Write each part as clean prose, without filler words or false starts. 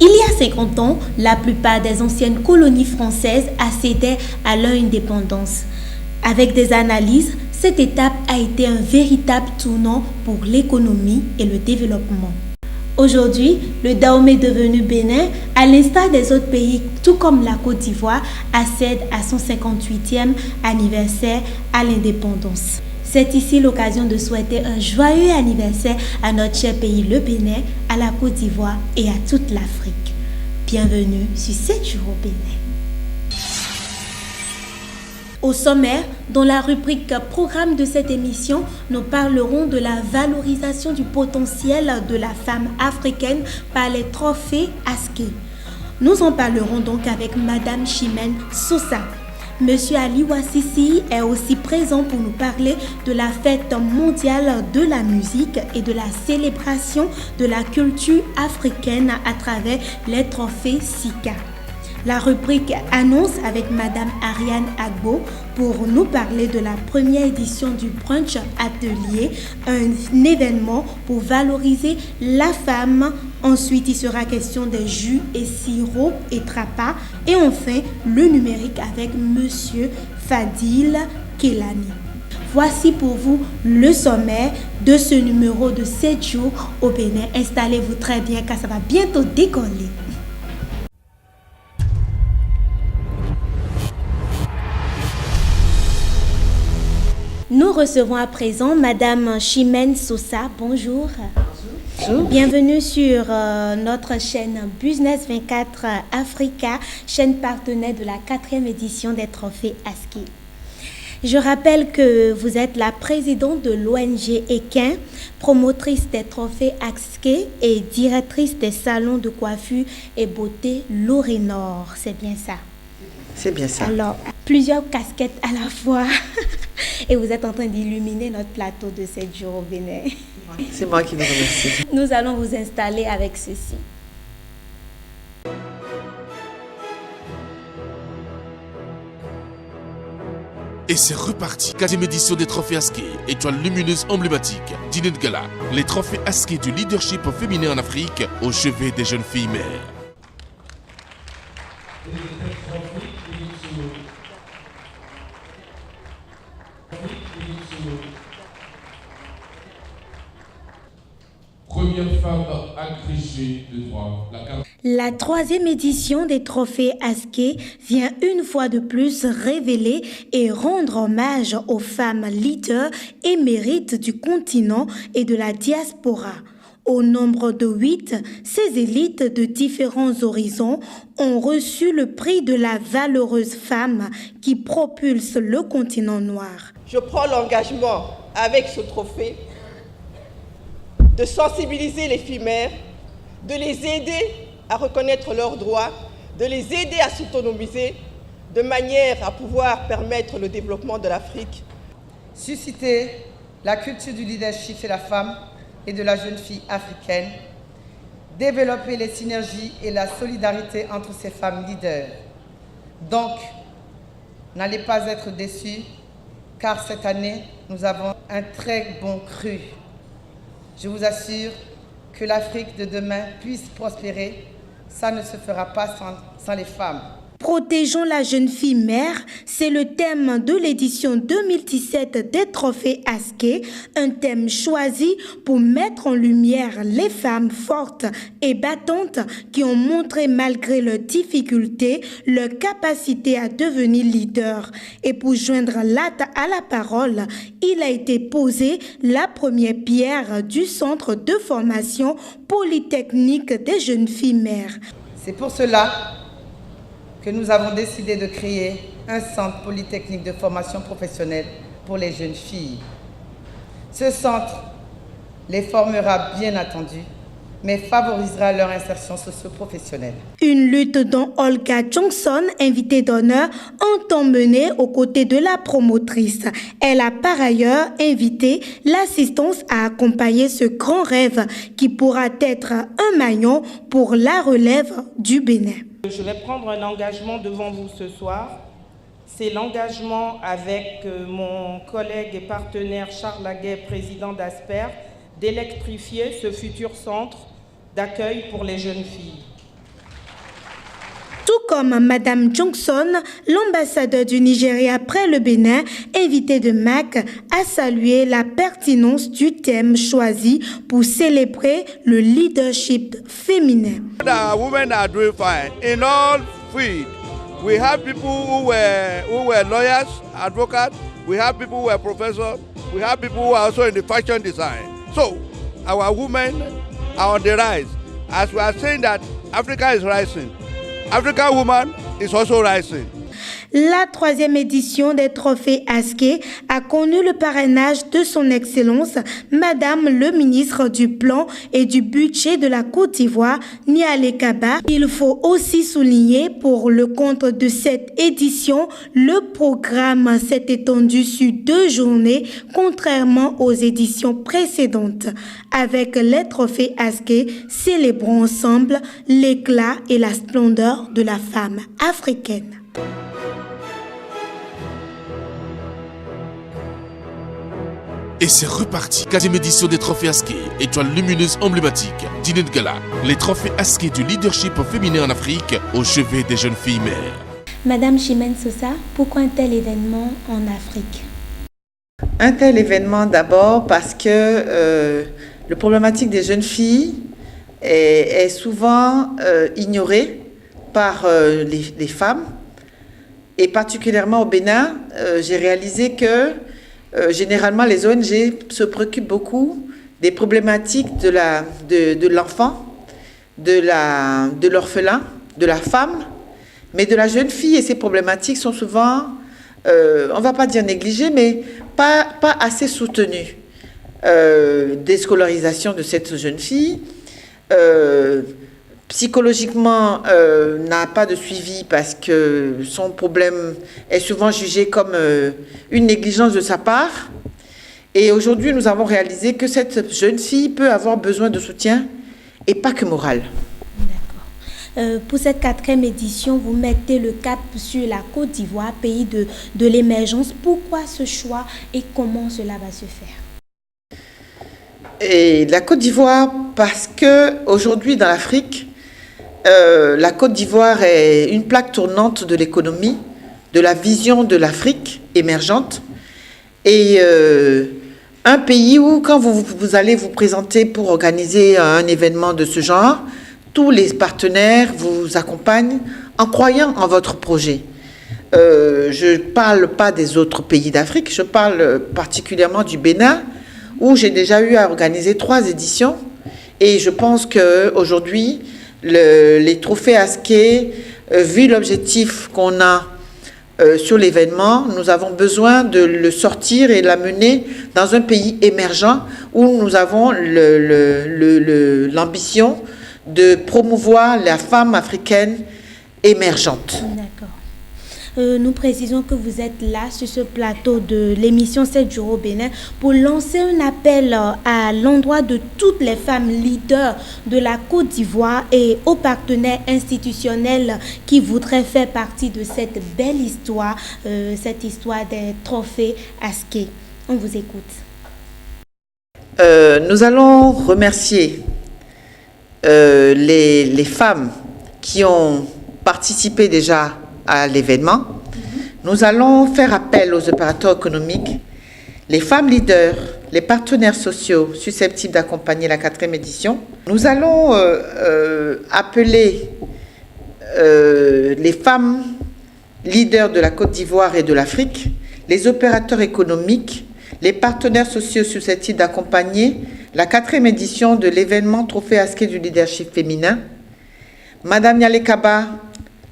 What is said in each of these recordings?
Il y a 50 ans, la plupart des anciennes colonies françaises accédaient à leur indépendance. Avec des analyses, cette étape a été un véritable tournant pour l'économie et le développement. Aujourd'hui, le Dahomey devenu Bénin, à l'instar des autres pays, tout comme la Côte d'Ivoire, accède à son 58e anniversaire à l'indépendance. C'est ici l'occasion de souhaiter un joyeux anniversaire à notre cher pays, le Bénin, à la Côte d'Ivoire et à toute l'Afrique. Bienvenue sur 7 jours au Bénin. Au sommaire, dans la rubrique programme de cette émission, nous parlerons de la valorisation du potentiel de la femme africaine par les trophées ASKE. Nous en parlerons donc avec Madame Chimène Sosa. Monsieur Ali Wassisi est aussi présent pour nous parler de la fête mondiale de la musique et de la célébration de la culture africaine à travers les trophées SICA. La rubrique annonce avec Madame Ariane Agbo pour nous parler de la première édition du Brunch Atelier, un événement pour valoriser la femme. Ensuite, il sera question des jus et sirops et trapas. Et enfin, le numérique avec Monsieur Fadil Kelani. Voici pour vous le sommaire de ce numéro de 7 jours au Bénin. Installez-vous très bien car ça va bientôt décoller. Nous recevons à présent Madame Chimène Sosa. Bonjour. Bonjour. Bienvenue sur notre chaîne Business 24 Africa, chaîne partenaire de la 4e édition des trophées ASKE. Je rappelle que vous êtes la présidente de l'ONG Equin, promotrice des trophées ASKE et directrice des salons de coiffure et beauté Lorénor. C'est bien ça? C'est bien ça. Alors, plusieurs casquettes à la fois. Et vous êtes en train d'illuminer notre plateau de 7 jours au Bénin. C'est moi qui vous remercie. Nous allons vous installer avec ceci. Et c'est reparti. 4e édition des trophées ASKE, étoile lumineuse emblématique, dîner de gala. Les trophées ASKE du leadership féminin en Afrique au chevet des jeunes filles mères. Première femme agrégée de droit. La 3e édition des trophées ASKE vient une fois de plus révéler et rendre hommage aux femmes leaders émérites du continent et de la diaspora. Au nombre de 8, ces élites de différents horizons ont reçu le prix de la valeureuse femme qui propulse le continent noir. Je prends l'engagement avec ce trophée de sensibiliser les filles mères, de les aider à reconnaître leurs droits, de les aider à s'autonomiser, de manière à pouvoir permettre le développement de l'Afrique. Susciter la culture du leadership chez la femme et de la jeune fille africaine, développer les synergies et la solidarité entre ces femmes leaders. Donc, n'allez pas être déçus, car cette année, nous avons un très bon cru. Je vous assure que l'Afrique de demain puisse prospérer. Ça ne se fera pas sans les femmes. Protégeons la jeune fille mère, c'est le thème de l'édition 2017 des trophées ASKE, un thème choisi pour mettre en lumière les femmes fortes et battantes qui ont montré malgré leurs difficultés leur capacité à devenir leader. Et pour joindre l'hâte à la parole, il a été posé la première pierre du centre de formation polytechnique des jeunes filles mères. C'est pour cela que nous avons décidé de créer un centre polytechnique de formation professionnelle pour les jeunes filles. Ce centre les formera bien entendu, mais favorisera leur insertion socio-professionnelle. Une lutte dont Olga Johnson, invitée d'honneur, entend mener aux côtés de la promotrice. Elle a par ailleurs invité l'assistance à accompagner ce grand rêve qui pourra être un maillon pour la relève du Bénin. Je vais prendre un engagement devant vous ce soir. C'est l'engagement avec mon collègue et partenaire Charles Laguet, président d'Asper, d'électrifier ce futur centre d'accueil pour les jeunes filles. comme Madame Johnson, l'ambassadeur du Nigeria près le Bénin, invité de MAC, a salué la pertinence du thème choisi pour célébrer le leadership féminin. Our women are doing fine in all fields. We have people who were lawyers, advocates. We have people who were professors. We have people who are also in the fashion design. So our women are on the rise. As we are saying that Africa is rising, African woman is also rising. La 3e édition des trophées Askey a connu le parrainage de son Excellence, Madame le ministre du Plan et du Budget de la Côte d'Ivoire, Niale Kaba. Il faut aussi souligner pour le compte de cette édition, le programme s'est étendu sur 2 journées, contrairement aux éditions précédentes. Avec les trophées Askey, célébrons ensemble l'éclat et la splendeur de la femme africaine. Et c'est reparti. 4e édition des trophées Askey, étoile lumineuse emblématique, dîner de gala. Les trophées Askey du leadership féminin en Afrique au chevet des jeunes filles mères. Madame Chimène Sosa, pourquoi un tel événement en Afrique? Un tel événement d'abord parce que le problématique des jeunes filles est souvent ignorée par les femmes. Et particulièrement au Bénin, j'ai réalisé que généralement, les ONG se préoccupent beaucoup des problématiques de l'enfant, de l'orphelin, de la femme, mais de la jeune fille. Et ces problématiques sont souvent, on ne va pas dire négligées, mais pas assez soutenues. Déscolarisation de cette jeune fille, psychologiquement n'a pas de suivi parce que son problème est souvent jugé comme une négligence de sa part. Et aujourd'hui, nous avons réalisé que cette jeune fille peut avoir besoin de soutien et pas que moral. D'accord. Pour cette 4e édition, vous mettez le cap sur la Côte d'Ivoire, pays de l'émergence. Pourquoi ce choix et comment cela va se faire? Et la Côte d'Ivoire, parce qu'aujourd'hui dans l'Afrique, la Côte d'Ivoire est une plaque tournante de l'économie, de la vision de l'Afrique émergente. Et un pays où, quand vous allez vous présenter pour organiser un événement de ce genre, tous les partenaires vous accompagnent en croyant en votre projet. Je ne parle pas des autres pays d'Afrique, je parle particulièrement du Bénin, où j'ai déjà eu à organiser 3 éditions. Et je pense qu'aujourd'hui, les trophées Askey, vu l'objectif qu'on a sur l'événement, nous avons besoin de le sortir et l'amener dans un pays émergent où nous avons l'ambition de promouvoir la femme africaine émergente. D'accord. Nous précisons que vous êtes là sur ce plateau de l'émission 7 jours au Bénin pour lancer un appel à l'endroit de toutes les femmes leaders de la Côte d'Ivoire et aux partenaires institutionnels qui voudraient faire partie de cette belle histoire, cette histoire des trophées Askey. On vous écoute. Nous allons remercier les femmes qui ont participé déjà à l'événement. Nous allons faire appel aux opérateurs économiques, les femmes leaders, les partenaires sociaux susceptibles d'accompagner la 4e édition. Nous allons appeler les femmes leaders de la Côte d'Ivoire et de l'Afrique, les opérateurs économiques, les partenaires sociaux susceptibles d'accompagner la 4e édition de l'événement Trophée Askey du leadership féminin. Madame Niale Kaba,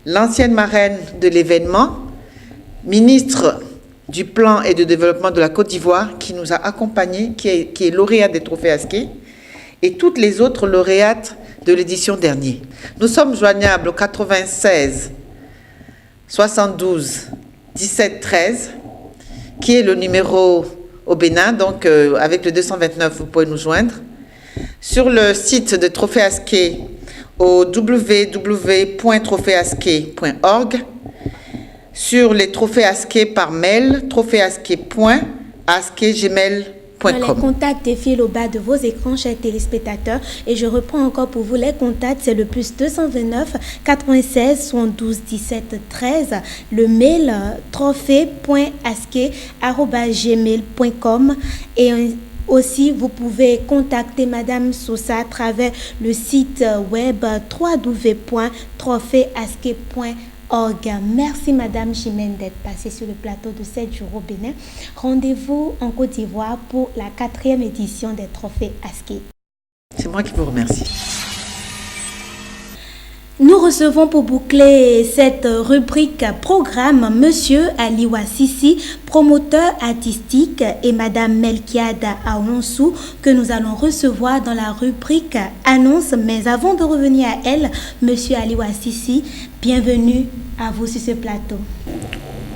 l'ancienne marraine de l'événement, ministre du Plan et de Développement de la Côte d'Ivoire, qui nous a accompagnés, qui est lauréate des trophées Askey, et toutes les autres lauréates de l'édition dernière. Nous sommes joignables au 96 72 17 13, qui est le numéro au Bénin, donc avec le 229, vous pouvez nous joindre. Sur le site de Trophée Askey, au www.trophéeaskey.org, sur les trophées Askey par mail, trophéeaskey.askey@gmail.com. Les contacts défilent au bas de vos écrans, chers téléspectateurs. Et je reprends encore pour vous les contacts. C'est le plus 229 96 72 17 13. Le mail trophée.aske@gmail.com. Et aussi, vous pouvez contacter Madame Sosa à travers le site web www.trophéeaske.org. Merci Madame Chimène d'être passée sur le plateau de 7 jours au Bénin. Rendez-vous en Côte d'Ivoire pour la 4e édition des Trophées Aske. C'est moi qui vous remercie. Nous recevons pour boucler cette rubrique programme Monsieur Aliwa Sissi, promoteur artistique, et Madame Melkiada Aounsou, que nous allons recevoir dans la rubrique annonce. Mais avant de revenir à elle, Monsieur Aliwa Sissi, bienvenue à vous sur ce plateau.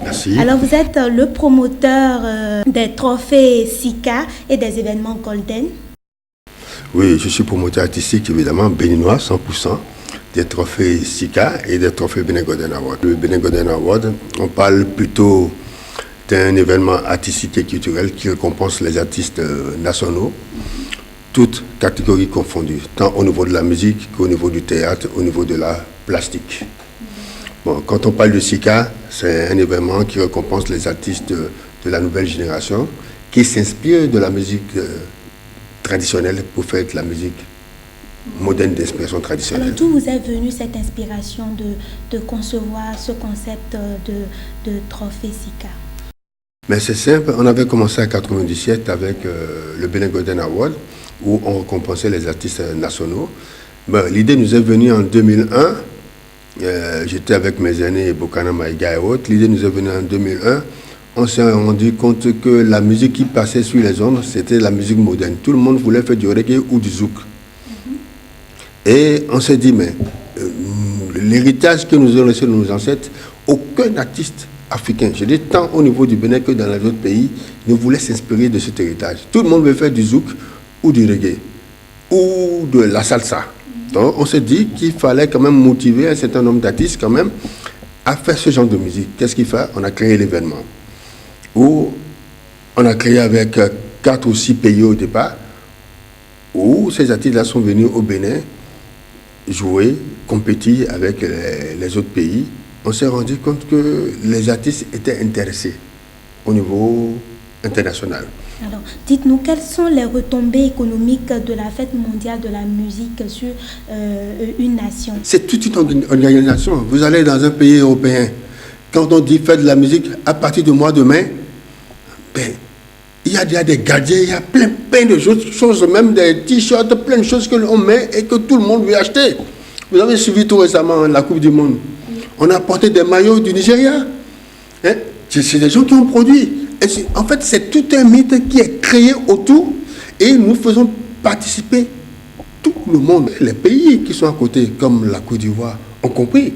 Merci. Alors vous êtes le promoteur des trophées Sika et des événements Golden. Oui, je suis promoteur artistique évidemment béninois 100%. Des trophées Sika et des trophées Benin Golden Award. Le Benin Golden Award, on parle plutôt d'un événement artistique et culturel qui récompense les artistes nationaux, toutes catégories confondues, tant au niveau de la musique qu'au niveau du théâtre, au niveau de la plastique. Bon, quand on parle de Sika, c'est un événement qui récompense les artistes de la nouvelle génération qui s'inspirent de la musique traditionnelle pour faire de la musique moderne d'inspiration traditionnelle. Alors, d'où vous est venue cette inspiration de concevoir ce concept de trophée Sika? Mais c'est simple, on avait commencé en 1997 avec le Benin Golden Award où on récompensait les artistes nationaux. L'idée nous est venue en 2001. J'étais avec mes aînés, Bokana Maïga et autres. L'idée nous est venue en 2001. On s'est rendu compte que la musique qui passait sur les ondes, c'était la musique moderne. Tout le monde voulait faire du reggae ou du zouk. Et on s'est dit, mais l'héritage que nous ont laissé nos ancêtres, aucun artiste africain, je dis tant au niveau du Bénin que dans les autres pays, ne voulait s'inspirer de cet héritage. Tout le monde veut faire du zouk ou du reggae ou de la salsa. Donc on s'est dit qu'il fallait quand même motiver un certain nombre d'artistes quand même à faire ce genre de musique. Qu'est-ce qu'il fait? On a créé l'événement où on a créé avec 4 ou 6 pays au départ, où ces artistes-là sont venus au Bénin jouer, compétir avec les autres pays. On s'est rendu compte que les artistes étaient intéressés au niveau international. Alors, dites-nous, quelles sont les retombées économiques de la fête mondiale de la musique sur une nation? C'est toute une organisation. Vous allez dans un pays européen, quand on dit fête de la musique, à partir du mois de mai, il y a des gadgets, il y a plein de choses, même des t-shirts, plein de choses que l'on met et que tout le monde veut acheter. Vous avez suivi tout récemment la Coupe du Monde. On a porté des maillots du Nigeria. Hein? C'est des gens qui ont produit. Et en fait, c'est tout un mythe qui est créé autour et nous faisons participer tout le monde. Les pays qui sont à côté, comme la Côte d'Ivoire, ont compris.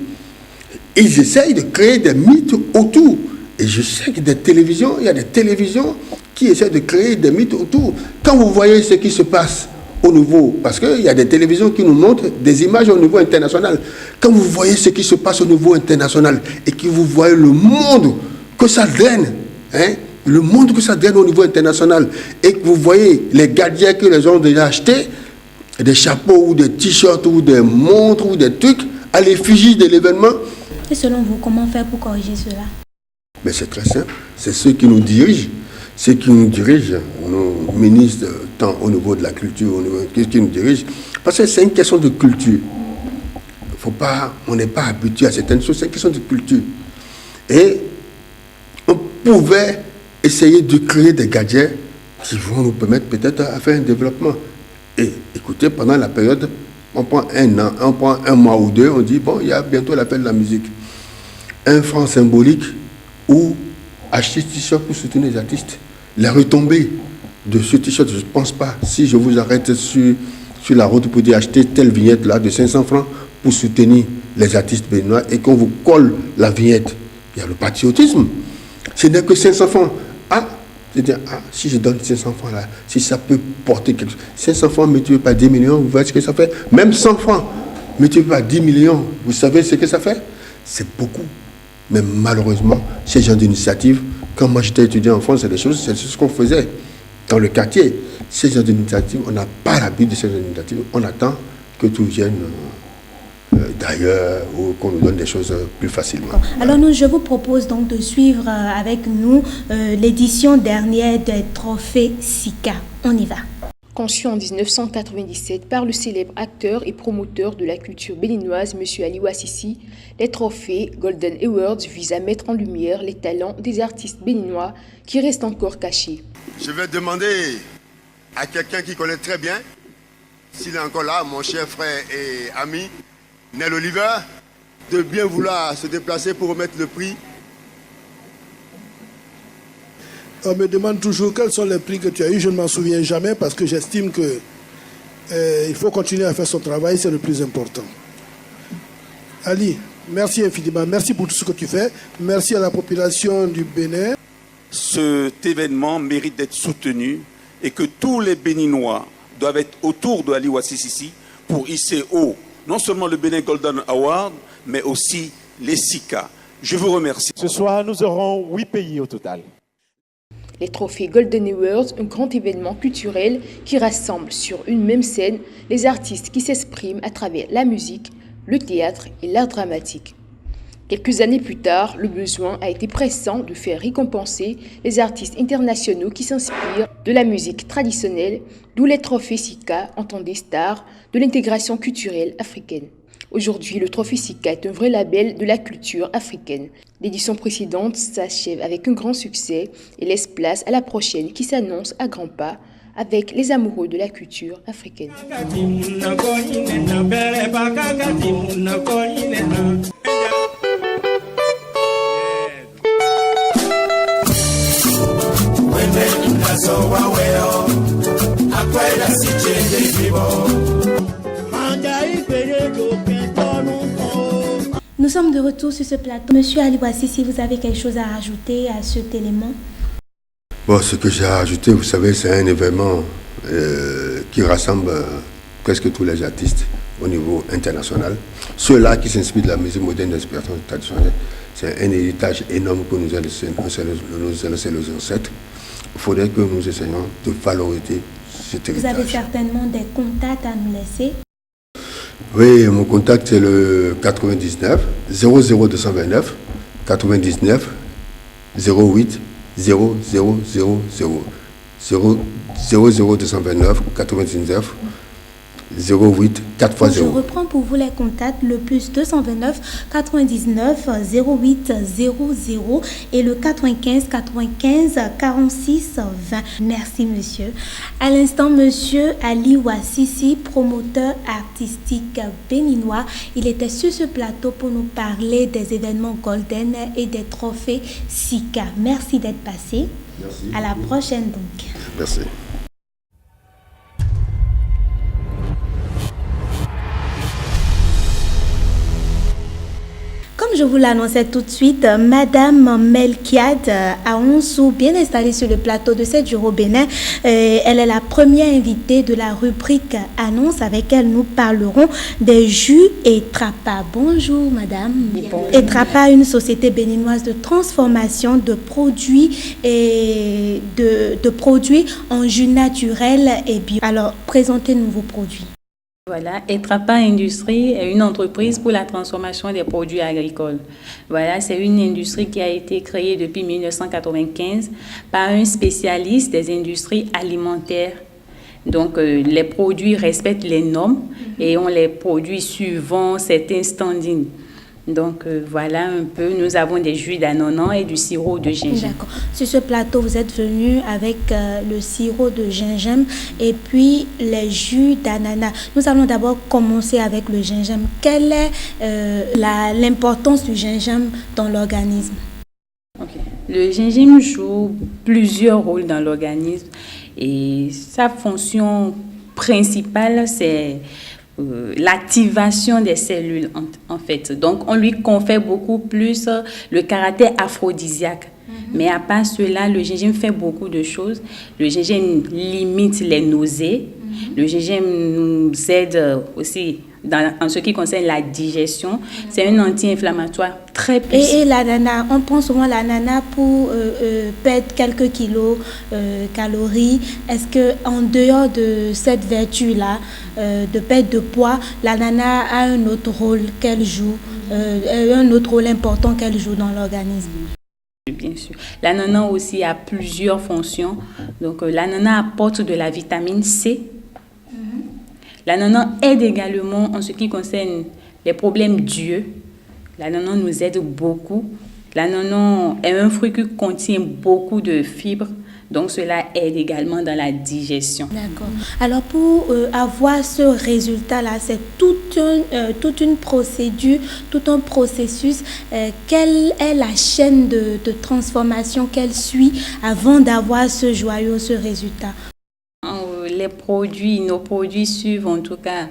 Ils essayent de créer des mythes autour. Et je sais qu'il y a des télévisions qui essaient de créer des mythes autour. Quand vous voyez ce qui se passe au niveau, parce qu'il y a des télévisions qui nous montrent des images au niveau international, quand vous voyez ce qui se passe au niveau international et que vous voyez le monde que ça draine, hein, le monde que ça draine au niveau international, et que vous voyez les gadgets que les gens ont déjà achetés, des chapeaux ou des t-shirts ou des montres ou des trucs à l'effigie de l'événement. Et selon vous, comment faire pour corriger cela? Mais c'est très simple, c'est ceux qui nous dirigent. Ceux qui nous dirigent, nos ministres, tant au niveau de la culture, au niveau qui nous dirigent, parce que c'est une question de culture. On n'est pas habitué à certaines choses, c'est une question de culture. Et on pouvait essayer de créer des gadgets qui vont nous permettre peut-être à faire un développement. Et écoutez, pendant la période, on prend un an, on prend un mois ou deux, on dit, bon, il y a bientôt la fête de la musique. Un franc symbolique ou acheter ce t-shirt pour soutenir les artistes. La retombée de ce t-shirt, je ne pense pas. Si je vous arrête sur la route pour dire acheter telle vignette là de 500 francs pour soutenir les artistes béninois et qu'on vous colle la vignette, il y a le patriotisme. Ce n'est que 500 francs. C'est-à-dire, si je donne 500 francs là, si ça peut porter quelque chose. 500 francs multiplié par 10 millions, vous voyez ce que ça fait? Même 100 francs multiplié par 10 millions, vous savez ce que ça fait? C'est beaucoup. Mais malheureusement, ces gens d'initiative, quand moi j'étais étudiant en France, c'est ce qu'on faisait. dans le quartier. Ces genre d'initiatives, on n'a pas l'habitude de ces genre d'initiatives. On attend que tout vienne d'ailleurs ou qu'on nous donne des choses plus facilement. Alors je vous propose donc de suivre avec nous l'édition dernière des trophées Sika. On y va. Conçu en 1997 par le célèbre acteur et promoteur de la culture béninoise, M. Aliwa Sissi, les trophées Golden Awards visent à mettre en lumière les talents des artistes béninois qui restent encore cachés. Je vais demander à quelqu'un qui connaît très bien, s'il est encore là, mon cher frère et ami, Nel Oliver, de bien vouloir se déplacer pour remettre le prix. On me demande toujours quels sont les prix que tu as eu. Je ne m'en souviens jamais parce que j'estime que il faut continuer à faire son travail, c'est le plus important. Ali, merci infiniment. Merci pour tout ce que tu fais. Merci à la population du Bénin. Cet événement mérite d'être soutenu et que tous les Béninois doivent être autour de Aliwa Sissi pour hisser haut non seulement le Bénin Golden Award, mais aussi les Sika. Je vous remercie. Ce soir, nous aurons 8 pays au total. Les trophées Golden Awards, un grand événement culturel qui rassemble sur une même scène les artistes qui s'expriment à travers la musique, le théâtre et l'art dramatique. Quelques années plus tard, le besoin a été pressant de faire récompenser les artistes internationaux qui s'inspirent de la musique traditionnelle, d'où les trophées Sika en tant des stars de l'intégration culturelle africaine. Aujourd'hui, le trophée Sika est un vrai label de la culture africaine. L'édition précédente s'achève avec un grand succès et laisse place à la prochaine qui s'annonce à grands pas avec les amoureux de la culture africaine. Nous sommes de retour sur ce plateau. Monsieur Aliwa Sissi, vous avez quelque chose à rajouter à cet élément? Bon, ce que j'ai rajouté, vous savez, c'est un événement qui rassemble presque tous les artistes au niveau international. Ceux-là qui s'inspirent de la musique moderne d'inspiration traditionnelle, c'est un héritage énorme que nous a laissé nos ancêtres. Il faudrait que nous essayions de valoriser cet héritage. Vous avez certainement des contacts à nous laisser? Oui, mon contact c'est le 99 00229 99 08 0000 00229 99 08 4 x 0. Je reprends pour vous les contacts, le plus 229 99 08 00 et le 95 95 46 20. Merci monsieur. À l'instant, monsieur Aliwa Sissi, promoteur artistique béninois, il était sur ce plateau pour nous parler des événements Golden et des trophées Sika. Merci d'être passé. Merci. À la prochaine donc. Merci. Comme je vous l'annonçais tout de suite, Madame Melkiad Aonsou, bien installée sur le plateau de 7 jours au Bénin, elle est la première invitée de la rubrique Annonce. Avec elle, nous parlerons des jus Etrapa. Bonjour Madame. Bonjour. Etrapa, une société béninoise de transformation de produits et de produits en jus naturel et bio. Alors, présentez-nous vos produits. Voilà, Etrapa Industrie est une entreprise pour la transformation des produits agricoles. Voilà, c'est une industrie qui a été créée depuis 1995 par un spécialiste des industries alimentaires. Donc, les produits respectent les normes et on les produit suivant certains standings. Donc, voilà un peu, nous avons des jus d'ananas et du sirop de gingembre. D'accord. Sur ce plateau, vous êtes venu avec le sirop de gingembre et puis les jus d'ananas. Nous allons d'abord commencer avec le gingembre. Quelle est l'importance du gingembre dans l'organisme? Okay. Le gingembre joue plusieurs rôles dans l'organisme et sa fonction principale, c'est l'activation des cellules en fait. Donc on lui confère beaucoup plus le caractère aphrodisiaque. Mais à part cela, le gingembre fait beaucoup de choses. Le gingembre limite les nausées. Le gingembre nous aide aussi en ce qui concerne la digestion. C'est un anti-inflammatoire très puissant. Et l'ananas, on prend souvent l'ananas pour perdre quelques kilos, calories. Est-ce qu'en dehors de cette vertu-là, de perte de poids, l'ananas a un autre rôle qu'elle joue, un autre rôle important qu'elle joue dans l'organisme? Bien sûr. L'ananas aussi a plusieurs fonctions. Donc, l'ananas apporte de la vitamine C. L'ananas aide également en ce qui concerne les problèmes d'yeux. L'ananas nous aide beaucoup. L'ananas est un fruit qui contient beaucoup de fibres. Donc, cela aide également dans la digestion. D'accord. Alors, pour avoir ce résultat-là, c'est toute une procédure, tout un processus. Quelle est la chaîne de transformation qu'elle suit avant d'avoir ce joyau, ce résultat? Nos produits suivent en tout cas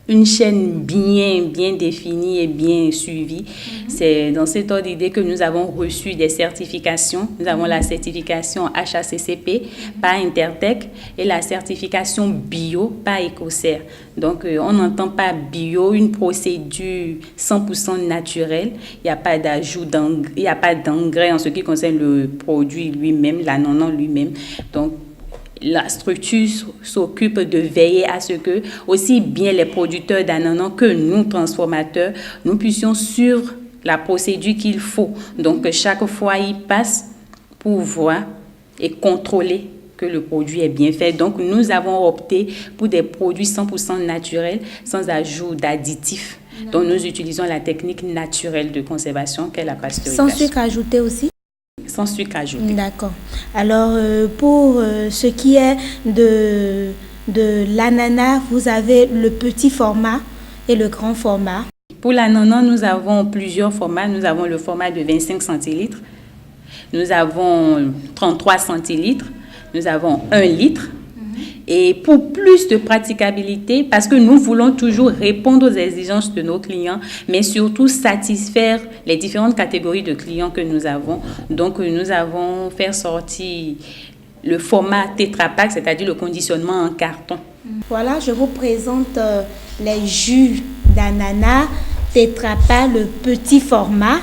une chaîne bien définie et bien suivie. C'est dans cet ordre d'idée que nous avons reçu des certifications. Nous avons la certification HACCP par Intertech et la certification bio par Ecocer. Donc, on n'entend pas bio, une procédure 100% naturelle. Il n'y a pas d'ajout d'engrais, il n'y a pas d'engrais en ce qui concerne le produit lui-même, l'ananas lui-même. Donc, la structure s'occupe de veiller à ce que aussi bien les producteurs d'ananas que nous, transformateurs, nous puissions suivre la procédure qu'il faut. Donc, chaque fois, ils passent pour voir et contrôler que le produit est bien fait. Donc, nous avons opté pour des produits 100% naturels, sans ajout d'additifs. Donc, nous utilisons la technique naturelle de conservation qu'est la pasteurisation. Sans sucre ajouté aussi? Sans sucre ajouté. D'accord. Alors, pour ce qui est de l'ananas, vous avez le petit format et le grand format. Pour l'ananas, nous avons plusieurs formats. Nous avons le format de 25 centilitres. Nous avons 33 centilitres. Nous avons 1 litre. Et pour plus de praticabilité, parce que nous voulons toujours répondre aux exigences de nos clients, mais surtout satisfaire les différentes catégories de clients que nous avons. Donc, nous avons fait sortir le format Tetra Pak, c'est-à-dire le conditionnement en carton. Voilà, je vous présente les jus d'ananas Tetra Pak, le petit format.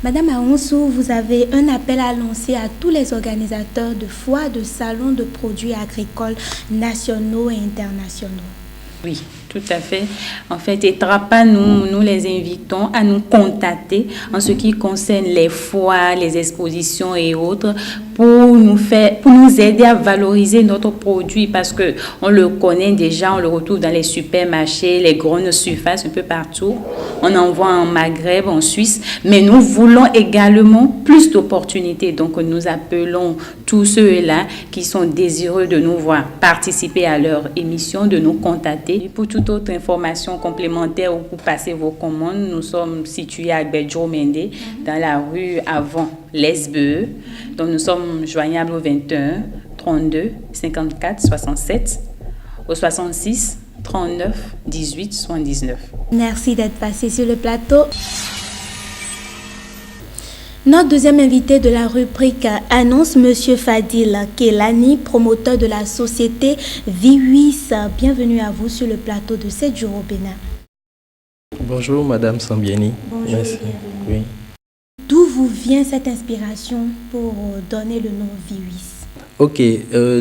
Madame Ahonsou, vous avez un appel à lancer à tous les organisateurs de foires, de salons de produits agricoles nationaux et internationaux. Oui, tout à fait. En fait, Tetra Pak, nous les invitons à nous contacter en ce qui concerne les foires, les expositions et autres pour nous aider à valoriser notre produit parce que on le connaît déjà, on le retrouve dans les supermarchés, les grandes surfaces un peu partout. On en voit en Maghreb, en Suisse, mais nous voulons également plus d'opportunités. Donc, nous appelons tous ceux-là qui sont désireux de nous voir participer à leur émission, de nous contacter. Et pour toute autre information complémentaire ou pour passer vos commandes, nous sommes situés à Bedjo Mende, dans la rue avant l'SBE. Donc, nous sommes joignables au 21 32 54 67, au 66 39 18 79. Merci d'être passé sur le plateau. Notre deuxième invité de la rubrique annonce M. Fadil Kelani, promoteur de la société Viwis. Bienvenue à vous sur le plateau de 7 jours au Bénin. Bonjour Madame Sambieni. Bonjour. Merci. Oui. D'où vous vient cette inspiration pour donner le nom Viwis? Ok,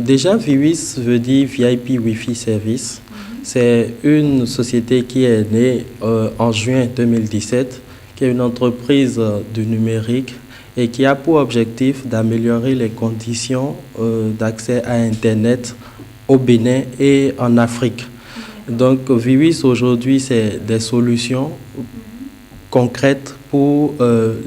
déjà Viwis veut dire VIP Wi-Fi Service. C'est une société qui est née en juin 2017, qui est une entreprise du numérique et qui a pour objectif d'améliorer les conditions d'accès à Internet au Bénin et en Afrique. Donc Viwis aujourd'hui, c'est des solutions concrètes pour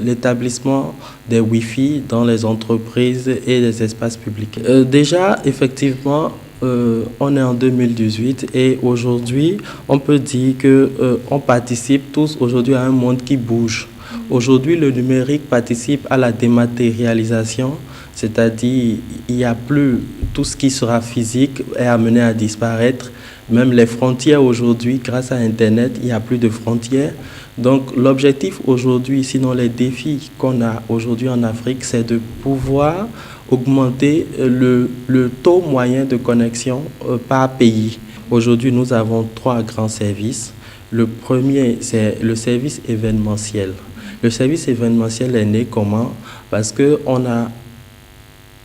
l'établissement des Wi-Fi dans les entreprises et les espaces publics. Déjà, effectivement, on est en 2018 et aujourd'hui, on peut dire qu'on participe tous aujourd'hui à un monde qui bouge. Aujourd'hui, le numérique participe à la dématérialisation, c'est-à-dire il n'y a plus tout ce qui sera physique est amené à disparaître. Même les frontières aujourd'hui, grâce à Internet, il n'y a plus de frontières. Donc l'objectif aujourd'hui, sinon les défis qu'on a aujourd'hui en Afrique, c'est de pouvoir augmenter le taux moyen de connexion par pays. Aujourd'hui, nous avons 3 grands services. Le premier, c'est le service événementiel. Le service événementiel est né comment? Parce qu'on a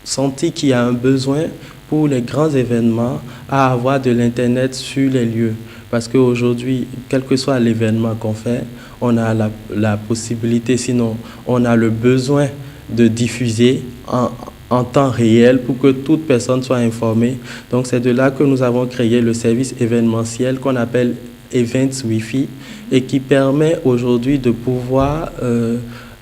senti qu'il y a un besoin pour les grands événements à avoir de l'Internet sur les lieux. Parce qu'aujourd'hui, quel que soit l'événement qu'on fait, on a la possibilité, sinon on a le besoin de diffuser en temps réel pour que toute personne soit informée. Donc c'est de là que nous avons créé le service événementiel qu'on appelle Events Wi-Fi et qui permet aujourd'hui de pouvoir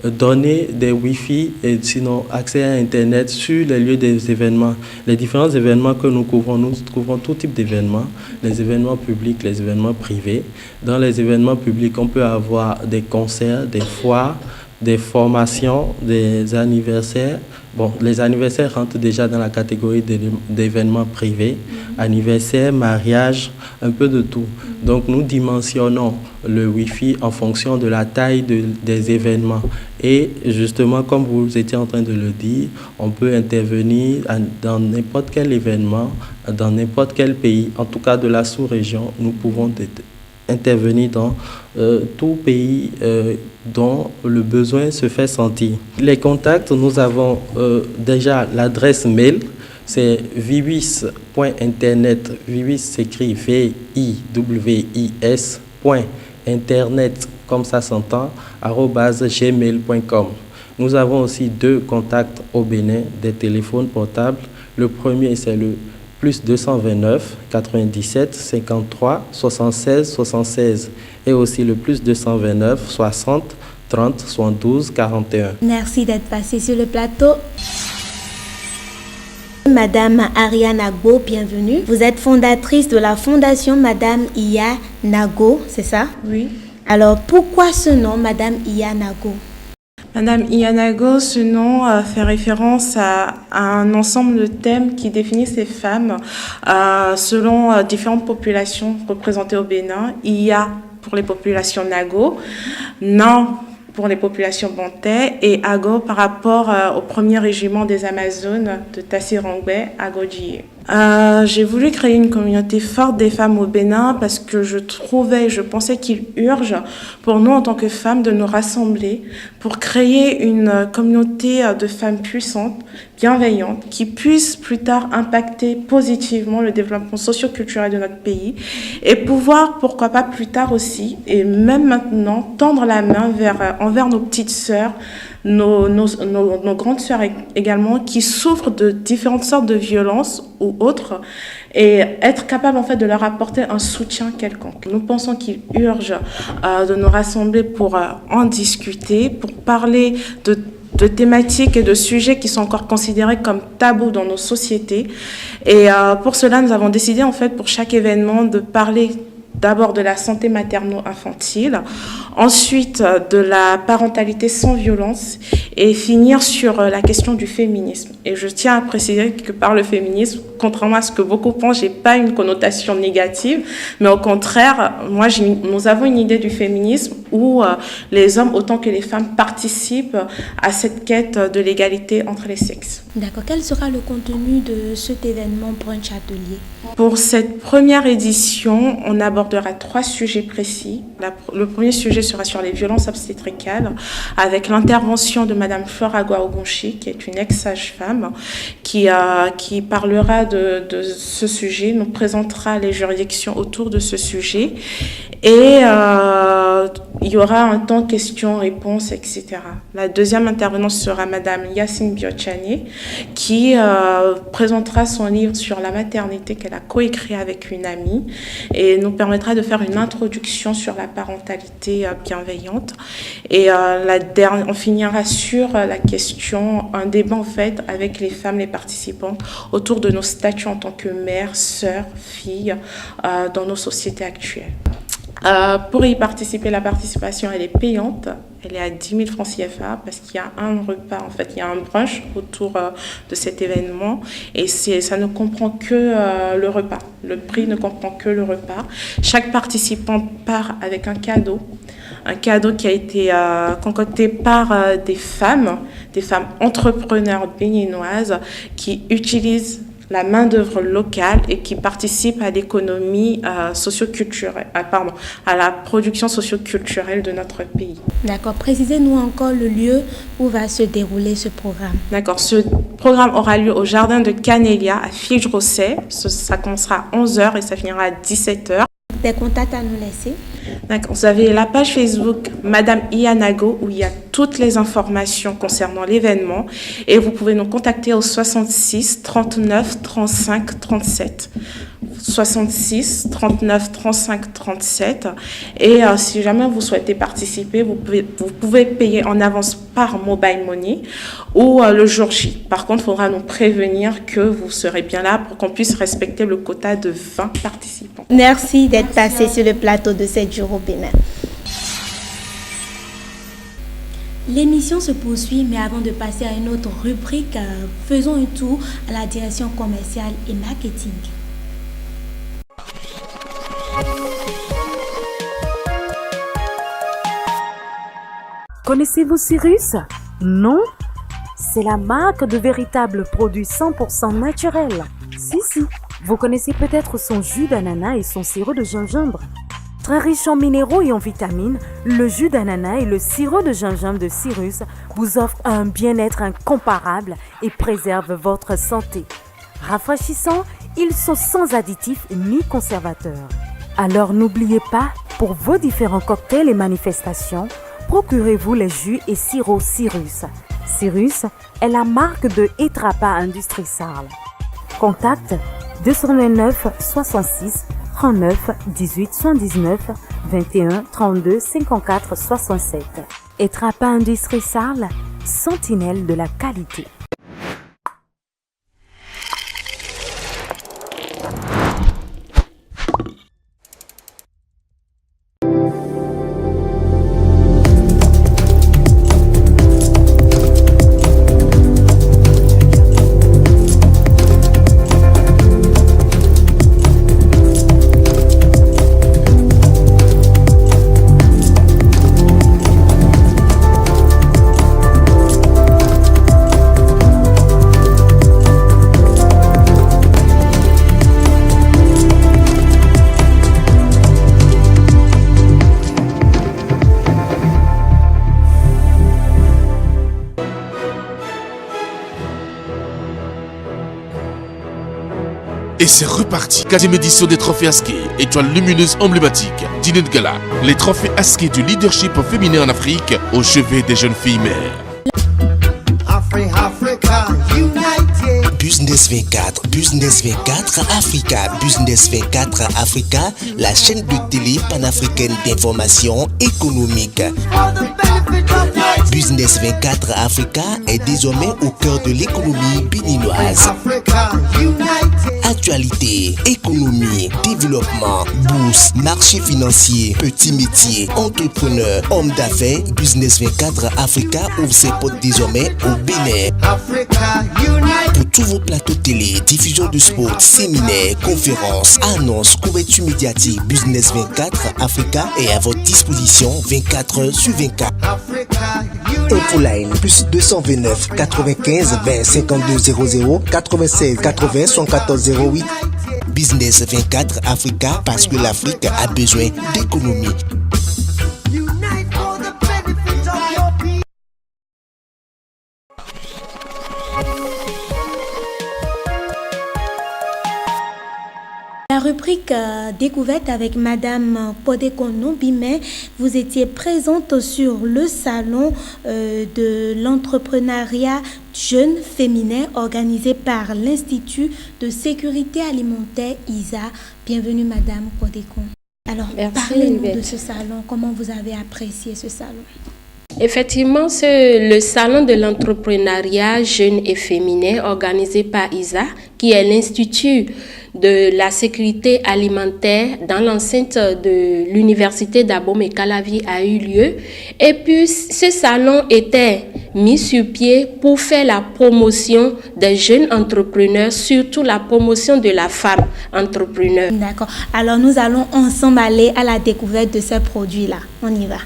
donner des Wi-Fi et sinon accès à Internet sur les lieux des événements. Les différents événements que nous couvrons tout type d'événements, les événements publics, les événements privés. Dans les événements publics, on peut avoir des concerts, des foires, des formations, des anniversaires. Bon, les anniversaires rentrent déjà dans la catégorie d'événements privés. Anniversaire, mariage, un peu de tout. Donc, nous dimensionnons le Wi-Fi en fonction de la taille des événements. Et justement, comme vous étiez en train de le dire, on peut intervenir dans n'importe quel événement, dans n'importe quel pays, en tout cas de la sous-région. Nous pouvons intervenir dans tout pays dont le besoin se fait sentir. Les contacts, nous avons déjà l'adresse mail, c'est viwis.internet, viwis s'écrit V-I-W-I-S, .internet, comme ça s'entend, @gmail.com. Nous avons aussi 2 contacts au Bénin, des téléphones portables. Le premier, c'est le plus 229 97 53 76 76 et aussi le plus 229 60 30 72 41. Merci d'être passé sur le plateau. Madame Ariane Agbo, bienvenue. Vous êtes fondatrice de la fondation Madame Iya Nago, c'est ça? Oui. Alors, pourquoi ce nom, Madame Iya Nago? Madame Iya Nago, ce nom fait référence à un ensemble de thèmes qui définissent les femmes selon différentes populations représentées au Bénin. Iya pour les populations Nago, Nan pour les populations Bantais et Ago par rapport au premier régiment des Amazones de Tassirangbe, Agodji. J'ai voulu créer une communauté forte des femmes au Bénin parce que je pensais qu'il urge pour nous en tant que femmes de nous rassembler pour créer une communauté de femmes puissantes, bienveillantes, qui puissent plus tard impacter positivement le développement socio-culturel de notre pays et pouvoir, pourquoi pas plus tard aussi, et même maintenant, tendre la main envers nos petites sœurs, nos grandes sœurs également, qui souffrent de différentes sortes de violences ou autres, et être capable en fait de leur apporter un soutien quelconque. Nous pensons qu'il urge de nous rassembler pour en discuter, pour parler de thématiques et de sujets qui sont encore considérés comme tabous dans nos sociétés. Et pour cela, nous avons décidé en fait pour chaque événement de parler d'abord de la santé materno-infantile, ensuite de la parentalité sans violence et finir sur la question du féminisme. Et je tiens à préciser que par le féminisme, contrairement à ce que beaucoup pensent, j'ai pas une connotation négative, mais au contraire, nous avons une idée du féminisme où les hommes autant que les femmes participent à cette quête de l'égalité entre les sexes. D'accord. Quel sera le contenu de cet événement Brunch Atelier? Pour cette première édition, on abordera 3 sujets précis. Le premier sujet sera sur les violences obstétricales, avec l'intervention de Madame Flora Gwaogonchi, qui est une ex-sage-femme, qui parlera de ce sujet, nous présentera les juridictions autour de ce sujet. Et il y aura un temps questions-réponses, etc. La deuxième intervenante sera Madame Yacine Biochani, qui présentera son livre sur la maternité qu'elle a coécrit avec une amie et nous permettra de faire une introduction sur la parentalité bienveillante. Et on finira sur la question, un débat en fait avec les femmes, les participantes, autour de nos statuts en tant que mère, sœur, fille dans nos sociétés actuelles. Pour y participer, la participation elle est payante, elle est à 10 000 francs CFA parce qu'il y a un repas, en fait il y a un brunch autour de cet événement et ça ne comprend que le repas. Le prix ne comprend que le repas. Chaque participant part avec un cadeau un cadeau qui a été concocté par des femmes entrepreneurs béninoises qui utilisent la main-d'œuvre locale et qui participe à l'économie socio-culturelle, à la production socio-culturelle de notre pays. D'accord. Précisez-nous encore le lieu où va se dérouler ce programme. D'accord. Ce programme aura lieu au jardin de Canélia à Filles-Rosset. Ça commencera à 11h et ça finira à 17h. Des contacts à nous laisser? D'accord. Vous avez la page Facebook Madame Ianago où il y a toutes les informations concernant l'événement et vous pouvez nous contacter au 66 39 35 37. 66 39 35 37 et si jamais vous souhaitez participer, vous pouvez payer en avance par mobile money ou le jour J. Par contre, il faudra nous prévenir que vous serez bien là pour qu'on puisse respecter le quota de 20 participants. Merci d'être passé sur le plateau de 7 jours au Bénin. L'émission se poursuit, mais avant de passer à une autre rubrique, faisons un tour à la direction commerciale et marketing. Connaissez-vous Cyrus? Non? C'est la marque de véritables produits 100% naturels. Si. Vous connaissez peut-être son jus d'ananas et son sirop de gingembre. Très riche en minéraux et en vitamines, le jus d'ananas et le sirop de gingembre de Cyrus vous offrent un bien-être incomparable et préservent votre santé. Rafraîchissants, ils sont sans additifs ni conservateurs. Alors n'oubliez pas, pour vos différents cocktails et manifestations, procurez-vous les jus et sirops Cyrus. Cyrus est la marque de Etrapa Industrie Sarl. Contact 229 66 39 18 79 21 32 54 67. Etrapa Industrie Sarl, sentinelle de la qualité. Et c'est reparti. 4e édition des trophées Askey, étoile lumineuse emblématique, dîner de gala. Les trophées Askey du leadership féminin en Afrique au chevet des jeunes filles mères. Business 24, Business 24 Africa, Business 24 Africa, la chaîne de télé panafricaine d'information économique. Business 24 Africa est désormais au cœur de l'économie béninoise. Actualité, économie, développement, bourse, marché financier, petits métiers, entrepreneurs, hommes d'affaires, Business 24 Africa ouvre ses portes désormais au Bénin. Pour tous vos plateaux télé, diffusion de sport, séminaires, conférences, annonces, couverture médiatique, Business 24 Africa est à votre disposition 24 heures sur 24. Infoline plus 229 95 20 52 00 96 80 114 08. Business 24 Africa parce que l'Afrique a besoin d'économie. La rubrique découverte avec Madame Podekono Bimé, vous étiez présente sur le salon de l'entrepreneuriat jeune féminin organisé par l'Institut de sécurité alimentaire ISA. Bienvenue Madame Podekon. Alors, parlez-nous de ce salon, comment vous avez apprécié ce salon? Effectivement, c'est le salon de l'entrepreneuriat jeune et féminin organisé par ISA, qui est l'Institut de la sécurité alimentaire dans l'enceinte de l'université d'Abomey-Calavi a eu lieu. Et puis, ce salon était mis sur pied pour faire la promotion des jeunes entrepreneurs, surtout la promotion de la femme entrepreneur. D'accord. Alors, nous allons ensemble aller à la découverte de ces produits-là. On y va.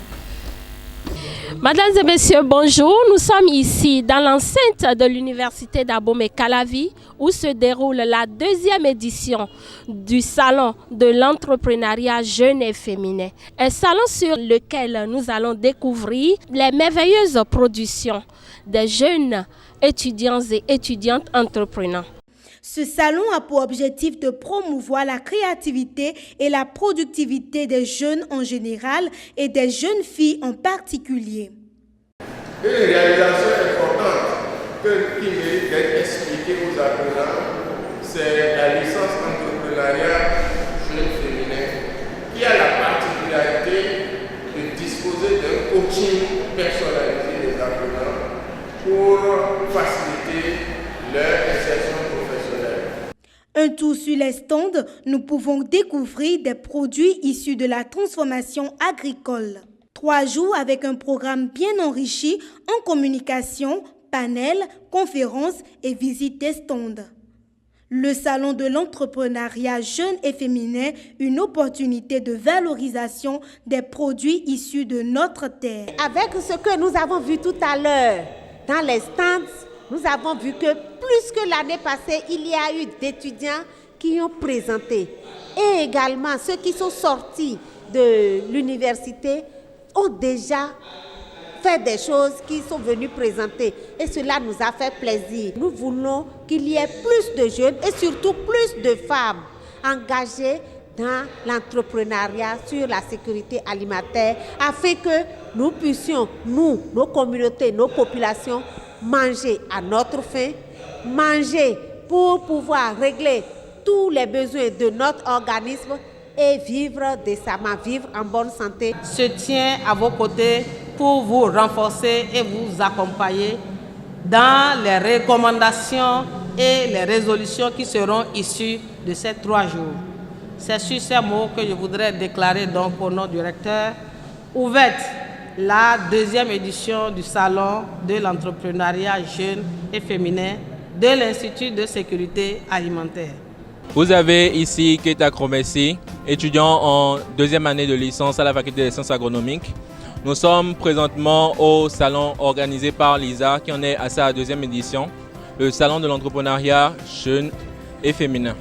Mesdames et messieurs, bonjour. Nous sommes ici dans l'enceinte de l'université d'Abomey-Calavi où se déroule la 2e édition du salon de l'entrepreneuriat jeune et féminin. Un salon sur lequel nous allons découvrir les merveilleuses productions des jeunes étudiants et étudiantes entrepreneurs. Ce salon a pour objectif de promouvoir la créativité et la productivité des jeunes en général et des jeunes filles en particulier. Une réalisation importante qui mérite d'être expliquée aux apprenants, c'est la licence entrepreneuriat jeune féminin qui a la particularité de disposer d'un coaching personnalisé des apprenants pour faciliter leur insertion professionnelle. Un tour sur les stands, nous pouvons découvrir des produits issus de la transformation agricole. 3 jours avec un programme bien enrichi en communication, panels, conférences et visites des stands. Le salon de l'entrepreneuriat jeune et féminin, une opportunité de valorisation des produits issus de notre terre. Avec ce que nous avons vu tout à l'heure dans les stands, nous avons vu que plus que l'année passée, il y a eu d'étudiants qui ont présenté. Et également, ceux qui sont sortis de l'université ont déjà fait des choses qui sont venus présenter. Et cela nous a fait plaisir. Nous voulons qu'il y ait plus de jeunes et surtout plus de femmes engagées dans l'entrepreneuriat sur la sécurité alimentaire afin que nous puissions, nous, nos communautés, nos populations, manger à notre faim, manger pour pouvoir régler tous les besoins de notre organisme et vivre décemment, vivre en bonne santé. Je tiens à vos côtés pour vous renforcer et vous accompagner dans les recommandations et les résolutions qui seront issues de ces 3 jours. C'est sur ces mots que je voudrais déclarer donc au nom du recteur ouverte la 2e édition du salon de l'entrepreneuriat jeune et féminin de l'Institut de sécurité alimentaire. Vous avez ici Keita Kromessi, étudiant en 2e année de licence à la faculté des sciences agronomiques. Nous sommes présentement au salon organisé par l'ISA qui en est à sa 2e édition, le salon de l'entrepreneuriat jeune et féminin.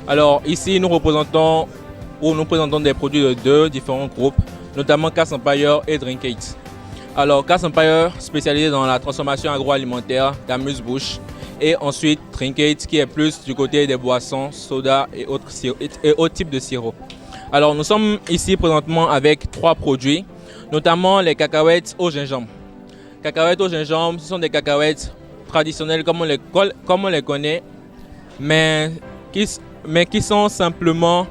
Alors ici nous présentons des produits de 2 différents groupes, notamment Cass Empire et Drinkate. Alors Cass Empire spécialisé dans la transformation agroalimentaire d'amuse-bouche et ensuite Drinkate qui est plus du côté des boissons, soda et autres types de sirop. Alors nous sommes ici présentement avec 3 produits, notamment les cacahuètes au gingembre. Cacahuètes au gingembre, ce sont des cacahuètes traditionnelles comme on les connaît, mais qui sont simplement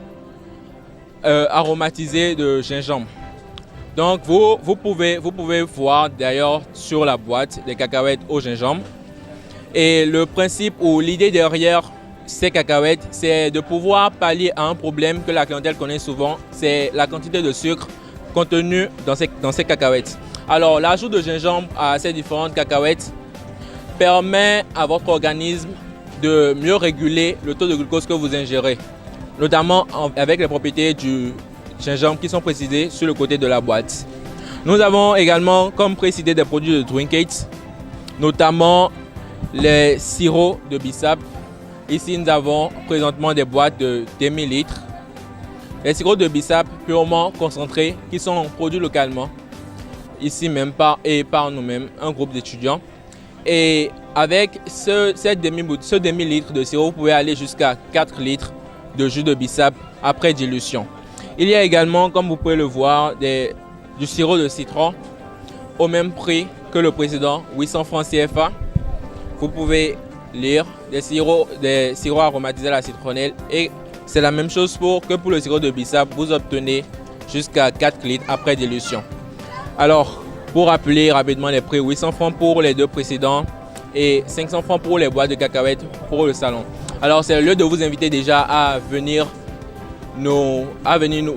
aromatisées de gingembre. Donc vous pouvez voir d'ailleurs sur la boîte des cacahuètes au gingembre. Et le principe ou l'idée derrière ces cacahuètes, c'est de pouvoir pallier à un problème que la clientèle connaît souvent, c'est la quantité de sucre contenue dans ces cacahuètes. Alors l'ajout de gingembre à ces différentes cacahuètes permet à votre organisme de mieux réguler le taux de glucose que vous ingérez, notamment avec les propriétés du gingembre qui sont précisées sur le côté de la boîte. Nous avons également comme précisé des produits de Drinkate, notamment les sirops de bissap. Ici nous avons présentement des boîtes de 1000 litres. Les sirops de bissap purement concentrés qui sont produits localement, ici même par nous-mêmes, un groupe d'étudiants. Et avec ce demi litre de sirop, vous pouvez aller jusqu'à 4 litres de jus de bissap après dilution. Il y a également, comme vous pouvez le voir, du sirop de citron au même prix que le précédent, 800 francs CFA. Vous pouvez lire des sirops aromatisés à la citronnelle et c'est la même chose que pour le sirop de bissap, vous obtenez jusqu'à 4 litres après dilution. Alors, pour rappeler rapidement les prix, 800 francs pour les 2 précédents et 500 francs pour les boîtes de cacahuètes pour le salon. Alors, c'est le lieu de vous inviter déjà à venir nous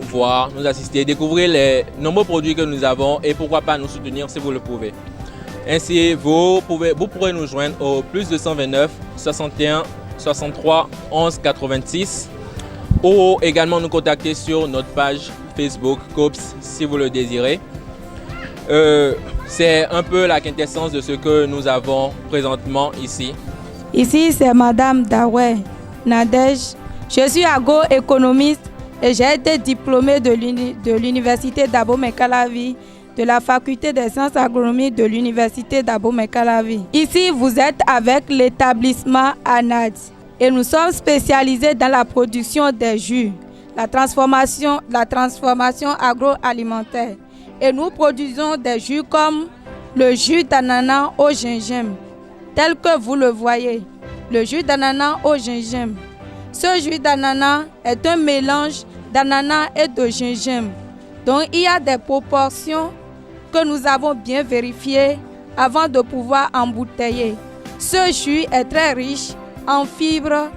voir, nous assister, découvrir les nombreux produits que nous avons et pourquoi pas nous soutenir si vous le pouvez. Ainsi, vous pourrez nous joindre au plus 229 61 63 11 86 ou également nous contacter sur notre page Facebook COPS si vous le désirez. C'est un peu la quintessence de ce que nous avons présentement ici. Ici, c'est Madame Dawe Nadej. Je suis agroéconomiste et j'ai été diplômée de l'Université d'Abomey-Calavi, de la Faculté des sciences agronomiques de l'Université d'Abomey-Calavi. Ici, vous êtes avec l'établissement ANAD et nous sommes spécialisés dans la production des jus, la transformation agroalimentaire. Et nous produisons des jus comme le jus d'ananas au gingembre, tel que vous le voyez, le jus d'ananas au gingembre. Ce jus d'ananas est un mélange d'ananas et de gingembre. Donc il y a des proportions que nous avons bien vérifiées avant de pouvoir embouteiller. Ce jus est très riche en fibres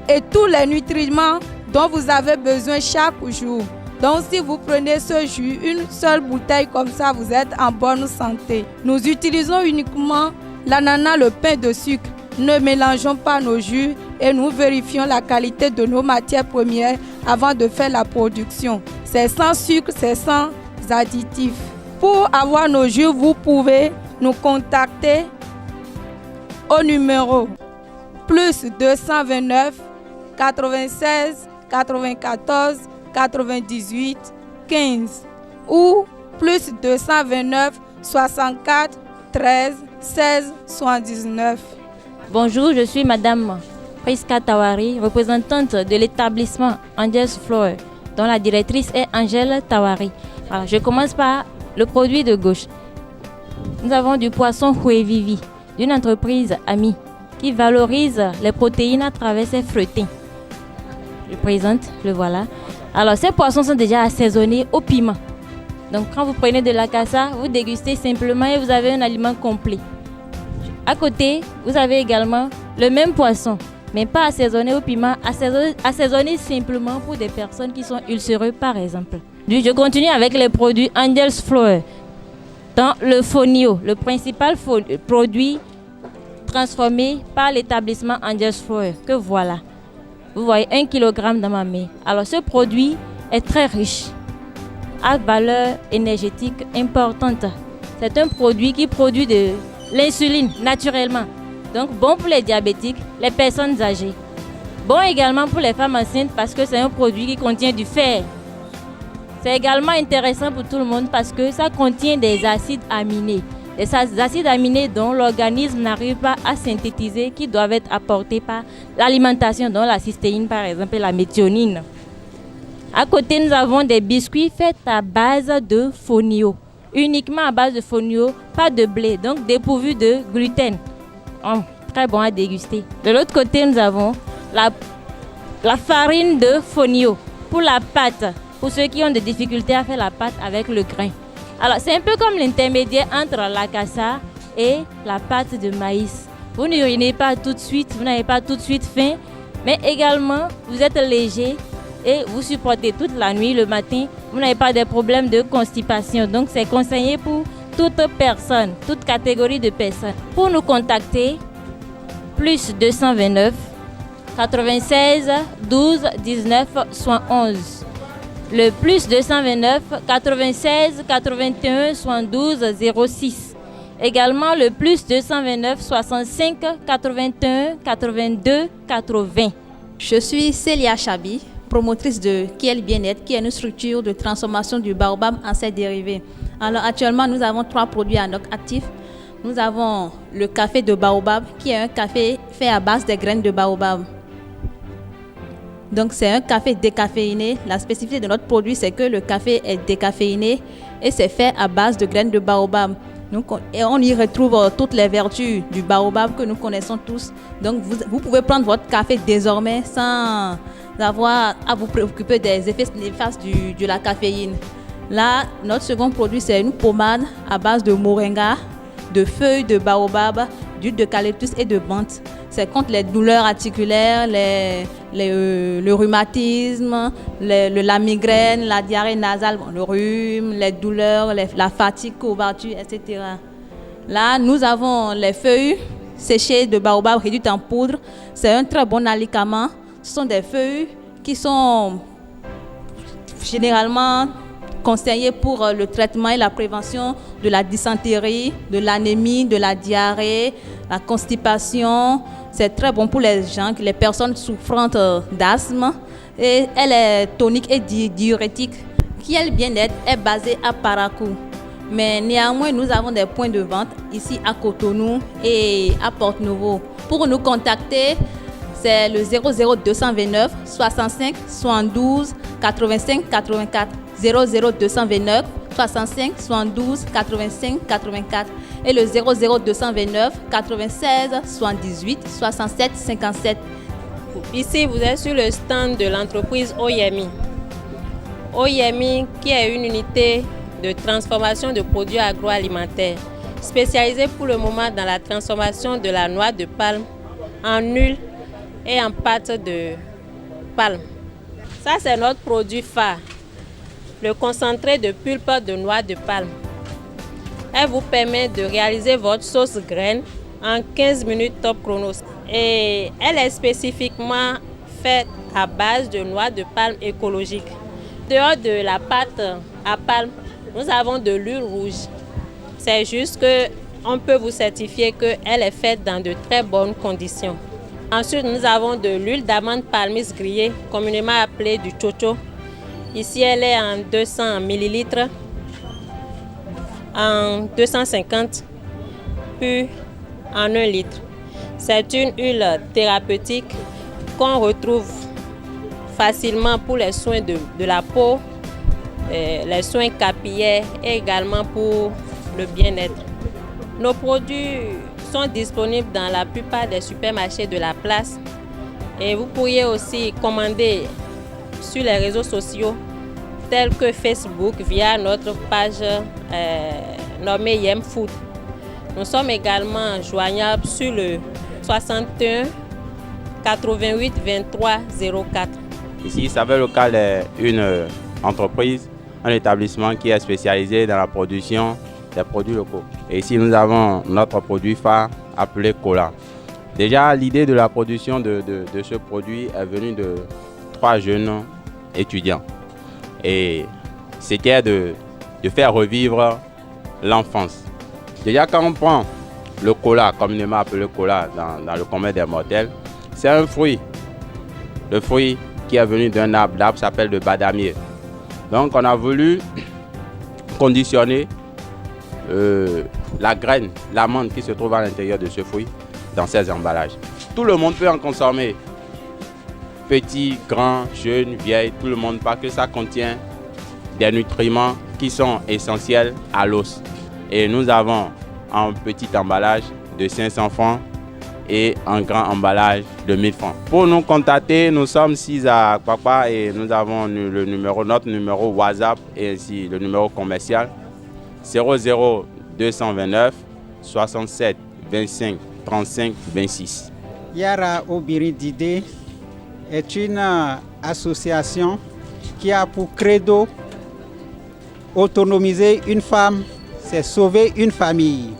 et tous les nutriments dont vous avez besoin chaque jour. Donc si vous prenez ce jus, une seule bouteille comme ça, vous êtes en bonne santé. Nous utilisons uniquement l'ananas, le pain de sucre. Ne mélangeons pas nos jus et nous vérifions la qualité de nos matières premières avant de faire la production. C'est sans sucre, c'est sans additifs. Pour avoir nos jus, vous pouvez nous contacter au numéro plus 229 96 94 98 15 ou plus 229 64 13 16 79. Bonjour, je suis Madame Priska Tawari, représentante de l'établissement Angels Flower, dont la directrice est Angèle Tawari. Alors, je commence par le produit de gauche. Nous avons du poisson Huevivi, d'une entreprise amie, qui valorise les protéines à travers ses feuilletins. Je présente, le voilà. Alors, ces poissons sont déjà assaisonnés au piment. Donc, quand vous prenez de la cassa, vous dégustez simplement et vous avez un aliment complet. À côté, vous avez également le même poisson, mais pas assaisonné au piment, assaisonné simplement pour des personnes qui sont ulcéreuses, par exemple. Je continue avec les produits Angels Flower. Dans le fonio, le principal produit transformé par l'établissement Angels Flower, que voilà. Vous voyez 1 kg dans ma main. Alors ce produit est très riche, à valeur énergétique importante. C'est un produit qui produit de l'insuline naturellement. Donc bon pour les diabétiques, les personnes âgées. Bon également pour les femmes enceintes parce que c'est un produit qui contient du fer. C'est également intéressant pour tout le monde parce que ça contient des acides aminés. Des acides aminés dont l'organisme n'arrive pas à synthétiser, qui doivent être apportés par l'alimentation, dont la cystéine par exemple et la méthionine. À côté, nous avons des biscuits faits à base de fonio. Uniquement à base de fonio, pas de blé, donc dépourvu de gluten. Très bon à déguster. De l'autre côté, nous avons la farine de fonio pour la pâte, pour ceux qui ont des difficultés à faire la pâte avec le grain. Alors, c'est un peu comme l'intermédiaire entre la cassa et la pâte de maïs. Vous n'urinez pas tout de suite, vous n'avez pas tout de suite faim, mais également, vous êtes léger et vous supportez toute la nuit, le matin, vous n'avez pas de problème de constipation. Donc, c'est conseillé pour toute personne, toute catégorie de personnes. Pour nous contacter, plus 229 96 12 19 71. Le plus 229 96 81 72 06. Également le plus 229 65 81 82 80. Je suis Célia Chabi, promotrice de Kiel Bien-être, qui est une structure de transformation du baobab en ses dérivés. Alors actuellement, nous avons 3 produits à notre actif. Nous avons le café de baobab, qui est un café fait à base des graines de baobab. Donc c'est un café décaféiné. La spécificité de notre produit, c'est que le café est décaféiné et c'est fait à base de graines de baobab. Donc, et on y retrouve toutes les vertus du baobab que nous connaissons tous. Donc vous pouvez prendre votre café désormais sans avoir à vous préoccuper des effets néfastes de la caféine. Là, notre second produit, c'est une pommade à base de moringa, de feuilles de baobab, d'huile d'eucalyptus et de menthe. C'est contre les douleurs articulaires, le rhumatisme, la migraine, la diarrhée nasale, le rhume, les douleurs, la fatigue, courbature, etc. Là, nous avons les feuilles séchées de baobab réduites en poudre. C'est un très bon alicament. Ce sont des feuilles qui sont généralement conseillé pour le traitement et la prévention de la dysenterie, de l'anémie, de la diarrhée, la constipation. C'est très bon pour les gens, les personnes souffrantes d'asthme. Et elle est tonique et diurétique. Qui est le bien-être est basée à Parakou. Mais néanmoins, nous avons des points de vente ici à Cotonou et à Porte-Nouveau. Pour nous contacter, c'est le 00229 65 72 85 84. 00229 65 72 85 84 et le 00229 96 78 67 57. Ici, vous êtes sur le stand de l'entreprise Oyemi. Oyemi, qui est une unité de transformation de produits agroalimentaires, spécialisée pour le moment dans la transformation de la noix de palme en huile et en pâte de palme. Ça, c'est notre produit phare, le concentré de pulpe de noix de palme. Elle vous permet de réaliser votre sauce graine en 15 minutes top chrono. Et elle est spécifiquement faite à base de noix de palme écologique. Dehors de la pâte à palme, nous avons de l'huile rouge. C'est juste qu'on peut vous certifier qu'elle est faite dans de très bonnes conditions. Ensuite, nous avons de l'huile d'amande palmiste grillée, communément appelée du chocho. Ici, elle est en 200 ml, en 250, puis en 1 litre. C'est une huile thérapeutique qu'on retrouve facilement pour les soins de la peau, les soins capillaires et également pour le bien-être. Nos produits sont disponibles dans la plupart des supermarchés de la place et vous pourriez aussi commander sur les réseaux sociaux tels que Facebook via notre page nommée Yem Food. Nous sommes également joignables sur le 61 88 23 04. Ici, Saveur Local est une entreprise, un établissement qui est spécialisé dans la production des produits locaux. Et ici, nous avons notre produit phare appelé Cola. Déjà, l'idée de la production de ce produit est venue de 3 jeunes étudiants. Et c'était de faire revivre l'enfance. Déjà, quand on prend le cola, communément appelé cola dans le commun des mortels, c'est un fruit. Le fruit qui est venu d'un arbre, l'arbre s'appelle le badamier. Donc on a voulu conditionner la graine, l'amande qui se trouve à l'intérieur de ce fruit dans ces emballages. Tout le monde peut en consommer. Petit, grand, jeune, vieille, tout le monde, parce que ça contient des nutriments qui sont essentiels à l'os. Et nous avons un petit emballage de 500 francs et un grand emballage de 1000 francs. Pour nous contacter, nous sommes 6 à Papa et nous avons notre numéro WhatsApp et ainsi le numéro commercial 00229 67 25 35 26. Yara Obiri Dide est une association qui a pour credo autonomiser une femme, c'est sauver une famille.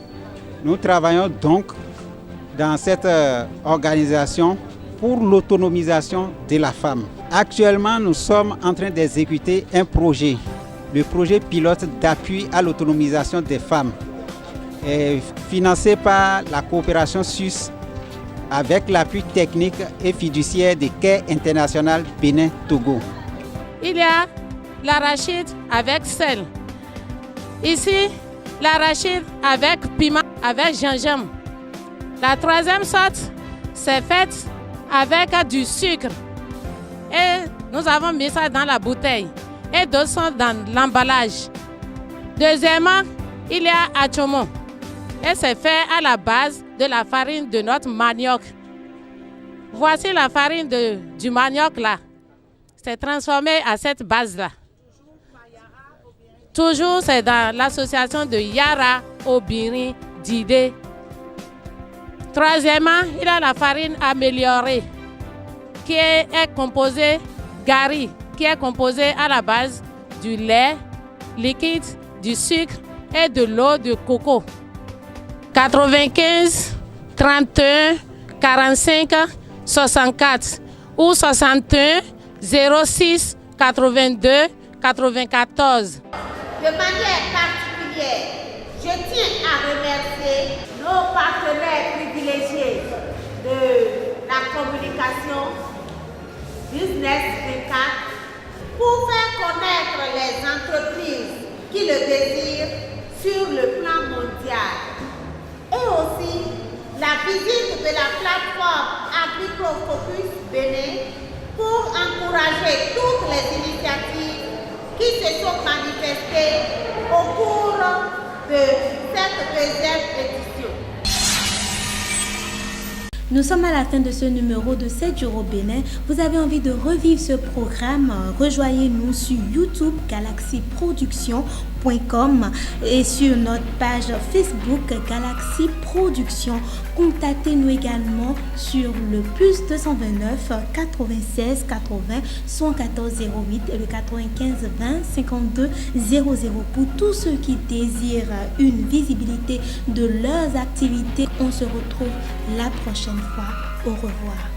Nous travaillons donc dans cette organisation pour l'autonomisation de la femme. Actuellement, nous sommes en train d'exécuter un projet, le projet pilote d'appui à l'autonomisation des femmes, financé par la coopération suisse avec l'appui technique et fiduciaire de Care International Bénin-Togo. Il y a l'arachide avec sel. Ici, l'arachide avec piment, avec gingembre. La troisième sorte, c'est faite avec du sucre. Et nous avons mis ça dans la bouteille. Et d'autres sont dans l'emballage. Deuxièmement, il y a achomo. Et c'est fait à la base de la farine de notre manioc. Voici la farine du manioc là. C'est transformé à cette base-là. Toujours, c'est dans l'association de Yara Obiri Dide. Troisièmement, il y a la farine améliorée qui est composée gari, qui est composée à la base du lait liquide, du sucre et de l'eau de coco. 95 31 45 64 ou 61 06 82 94. De manière particulière, je tiens à remercier nos partenaires privilégiés de la communication Business 24 pour faire connaître les entreprises qui le désirent sur le plan mondial. Et aussi la visite de la plateforme AgriProFocus Bénin pour encourager toutes les initiatives qui se sont manifestées au cours de cette deuxième édition. Nous sommes à la fin de ce numéro de 7 jours au Bénin. Vous avez envie de revivre ce programme? Rejoignez-nous sur YouTube galaxyproduction.com et sur notre page Facebook Galaxy Production. Contactez-nous également sur le +229 96 80 114 08 et le 95 20 52 00 pour tous ceux qui désirent une visibilité de leurs activités. On se retrouve la prochaine fois. Au revoir.